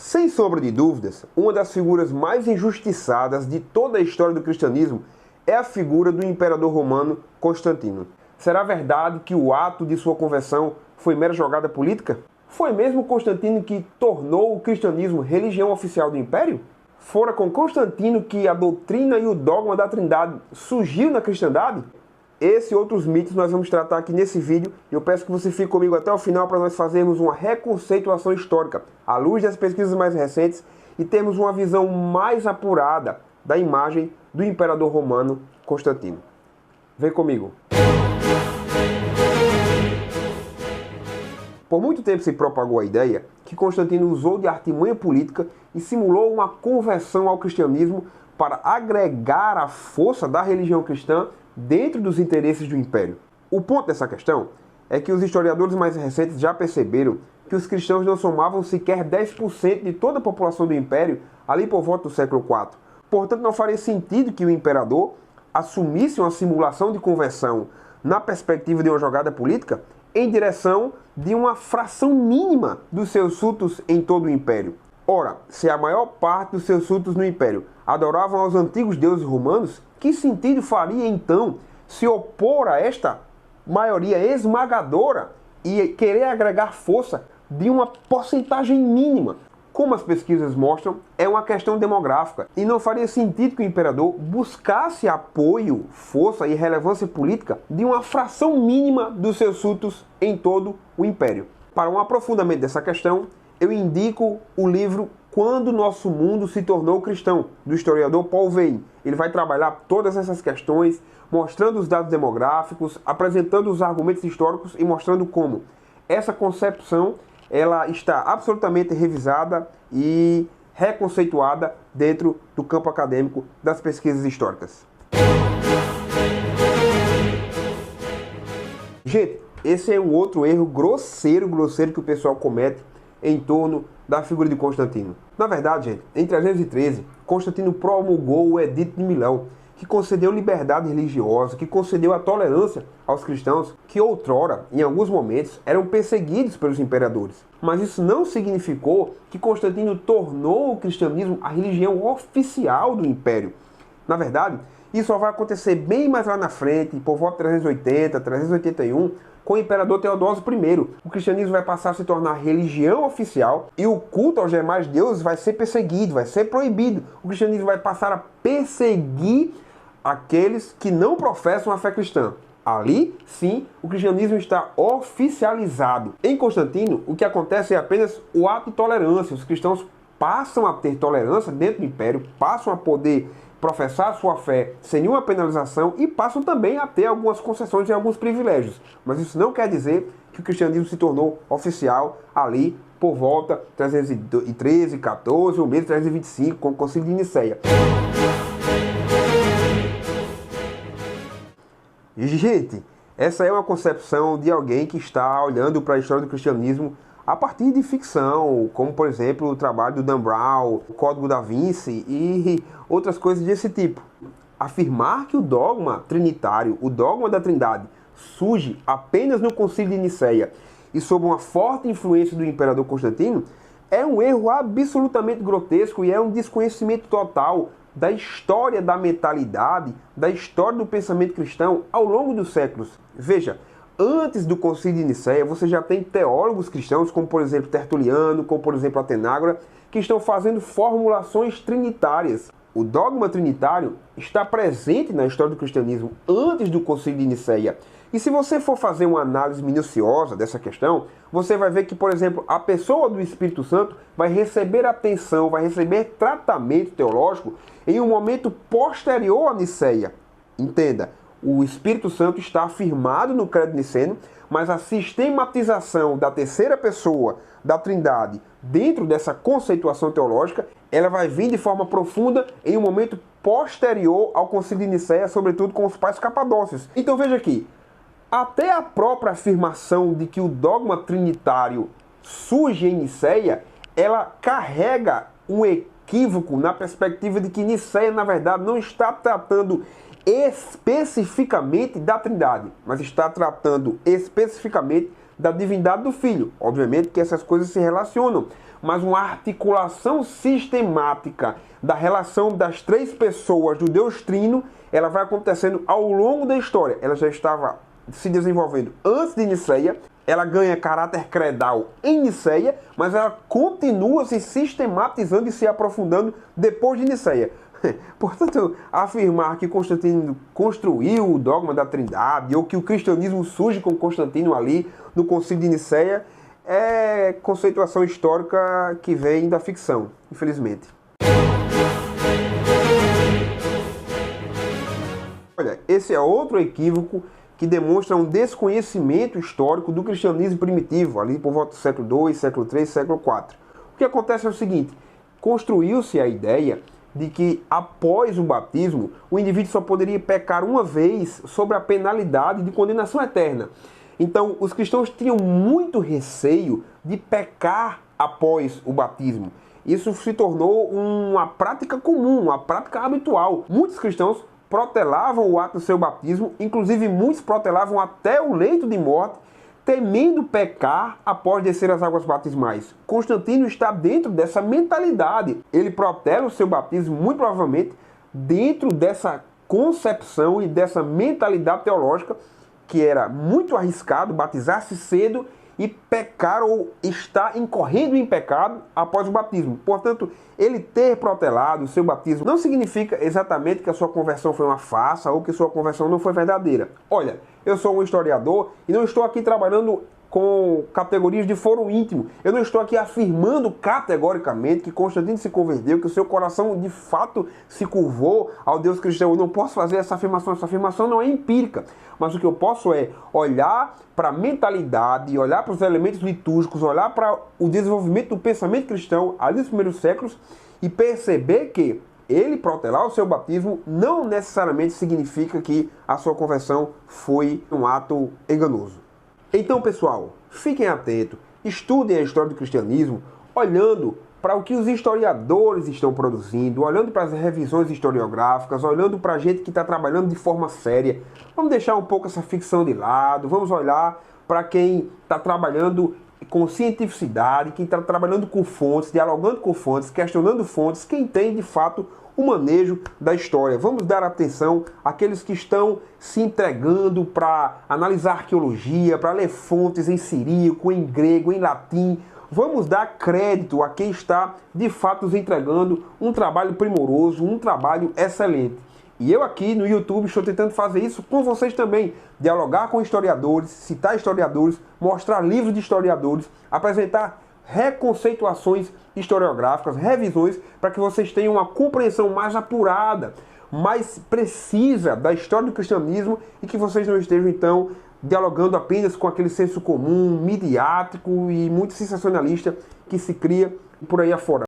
Sem sombra de dúvidas, uma das figuras mais injustiçadas de toda a história do cristianismo é a figura do imperador romano Constantino. Será verdade que o ato de sua conversão foi mera jogada política? Foi mesmo Constantino que tornou o cristianismo religião oficial do império? Fora com Constantino que a doutrina e o dogma da Trindade surgiu na cristandade? Esse e outros mitos nós vamos tratar aqui nesse vídeo e eu peço que você fique comigo até o final para nós fazermos uma reconceituação histórica à luz das pesquisas mais recentes e termos uma visão mais apurada da imagem do imperador romano Constantino. Vem comigo! Por muito tempo se propagou a ideia que Constantino usou de artimanha política e simulou uma conversão ao cristianismo para agregar a força da religião cristã dentro dos interesses do império. O ponto dessa questão é que os historiadores mais recentes já perceberam que os cristãos não somavam sequer 10% de toda a população do império ali por volta do século IV. Portanto, não faria sentido que o imperador assumisse uma simulação de conversão na perspectiva de uma jogada política em direção de uma fração mínima dos seus súditos em todo o império. Ora, se a maior parte dos seus súditos no império adoravam aos antigos deuses romanos, que sentido faria então se opor a esta maioria esmagadora e querer agregar força de uma porcentagem mínima? Como as pesquisas mostram, é uma questão demográfica e não faria sentido que o imperador buscasse apoio, força e relevância política de uma fração mínima dos seus súditos em todo o império. Para um aprofundamento dessa questão, eu indico o livro Quando Nosso Mundo se Tornou Cristão, do historiador Paul Veyne. Ele vai trabalhar todas essas questões, mostrando os dados demográficos, apresentando os argumentos históricos e mostrando como essa concepção ela está absolutamente revisada e reconceituada dentro do campo acadêmico das pesquisas históricas. Gente, esse é um outro erro grosseiro que o pessoal comete em torno da figura de Constantino. Na verdade, gente, em 313, Constantino promulgou o Edito de Milão, que concedeu liberdade religiosa, que concedeu a tolerância aos cristãos que outrora, em alguns momentos, eram perseguidos pelos imperadores. Mas isso não significou que Constantino tornou o cristianismo a religião oficial do império. Na verdade, isso só vai acontecer bem mais lá na frente, por volta de 380, 381, com o imperador Teodósio I. O cristianismo vai passar a se tornar religião oficial e o culto aos demais deuses vai ser perseguido, vai ser proibido. O cristianismo vai passar a perseguir aqueles que não professam a fé cristã. Ali, sim, o cristianismo está oficializado. Em Constantino, o que acontece é apenas o ato de tolerância. Os cristãos passam a ter tolerância dentro do império, passam a poder professar sua fé sem nenhuma penalização e passam também a ter algumas concessões e alguns privilégios. Mas isso não quer dizer que o cristianismo se tornou oficial ali por volta de 313, 14 ou mesmo 325, com o Concílio de Nicéia. Gente, essa é uma concepção de alguém que está olhando para a história do cristianismo a partir de ficção, como por exemplo o trabalho do Dan Brown, o Código da Vinci e outras coisas desse tipo. Afirmar que o dogma trinitário, o dogma da Trindade, surge apenas no Concílio de Nicéia e sob uma forte influência do imperador Constantino é um erro absolutamente grotesco e é um desconhecimento total da história da mentalidade, da história do pensamento cristão ao longo dos séculos. Veja, antes do Concílio de Nicéia, você já tem teólogos cristãos, como por exemplo Tertuliano, como por exemplo Atenágora, que estão fazendo formulações trinitárias. O dogma trinitário está presente na história do cristianismo antes do Concílio de Nicéia. E se você for fazer uma análise minuciosa dessa questão, você vai ver que, por exemplo, a pessoa do Espírito Santo vai receber atenção, vai receber tratamento teológico em um momento posterior à Nicéia. Entenda, o Espírito Santo está afirmado no Credo Niceno, mas a sistematização da terceira pessoa da Trindade dentro dessa conceituação teológica, ela vai vir de forma profunda em um momento posterior ao Concílio de Nicéia, sobretudo com os pais capadócios. Então veja aqui, até a própria afirmação de que o dogma trinitário surge em Nicéia, ela carrega um equívoco na perspectiva de que Nicéia, na verdade, não está tratando especificamente da Trindade, mas está tratando especificamente da divindade do Filho. Obviamente que essas coisas se relacionam, mas uma articulação sistemática da relação das três pessoas do Deus Trino, ela vai acontecendo ao longo da história. Ela já estava se desenvolvendo antes de Niceia, ela ganha caráter credal em Niceia, mas ela continua se sistematizando e se aprofundando depois de Niceia. Portanto, afirmar que Constantino construiu o dogma da Trindade ou que o cristianismo surge com Constantino ali no Concílio de Niceia é conceituação histórica que vem da ficção, infelizmente. Olha, esse é outro equívoco que demonstra um desconhecimento histórico do cristianismo primitivo, ali por volta do século II, século III, século IV. O que acontece é o seguinte: construiu-se a ideia de que após o batismo, o indivíduo só poderia pecar uma vez sobre a penalidade de condenação eterna. Então, os cristãos tinham muito receio de pecar após o batismo. Isso se tornou uma prática comum, uma prática habitual. Muitos cristãos protelavam o ato do seu batismo, inclusive muitos protelavam até o leito de morte, temendo pecar após descer as águas batismais. Constantino está dentro dessa mentalidade. Ele protela o seu batismo, muito provavelmente, dentro dessa concepção e dessa mentalidade teológica que era muito arriscado batizar-se cedo e pecar ou estar incorrendo em pecado após o batismo. Portanto, ele ter protelado o seu batismo não significa exatamente que a sua conversão foi uma farsa ou que sua conversão não foi verdadeira. Olha, eu sou um historiador e não estou aqui trabalhando com categorias de foro íntimo. Eu não estou aqui afirmando categoricamente que Constantino se converteu, que o seu coração de fato se curvou ao Deus cristão. Eu não posso fazer essa afirmação não é empírica. Mas o que eu posso é olhar para a mentalidade, olhar para os elementos litúrgicos, olhar para o desenvolvimento do pensamento cristão ali nos primeiros séculos e perceber que ele protelar o seu batismo não necessariamente significa que a sua conversão foi um ato enganoso. Então, pessoal, fiquem atentos, estudem a história do cristianismo, olhando para o que os historiadores estão produzindo, olhando para as revisões historiográficas, olhando para a gente que está trabalhando de forma séria. Vamos deixar um pouco essa ficção de lado, vamos olhar para quem está trabalhando com cientificidade, quem está trabalhando com fontes, dialogando com fontes, questionando fontes, quem tem de fato o manejo da história. Vamos dar atenção àqueles que estão se entregando para analisar arqueologia, para ler fontes em siríaco, em grego, em latim. Vamos dar crédito a quem está de fato nos entregando um trabalho primoroso, um trabalho excelente. E eu aqui no YouTube estou tentando fazer isso com vocês também. Dialogar com historiadores, citar historiadores, mostrar livros de historiadores, apresentar reconceituações historiográficas, revisões, para que vocês tenham uma compreensão mais apurada, mais precisa da história do cristianismo e que vocês não estejam, então, dialogando apenas com aquele senso comum, midiático e muito sensacionalista que se cria por aí afora.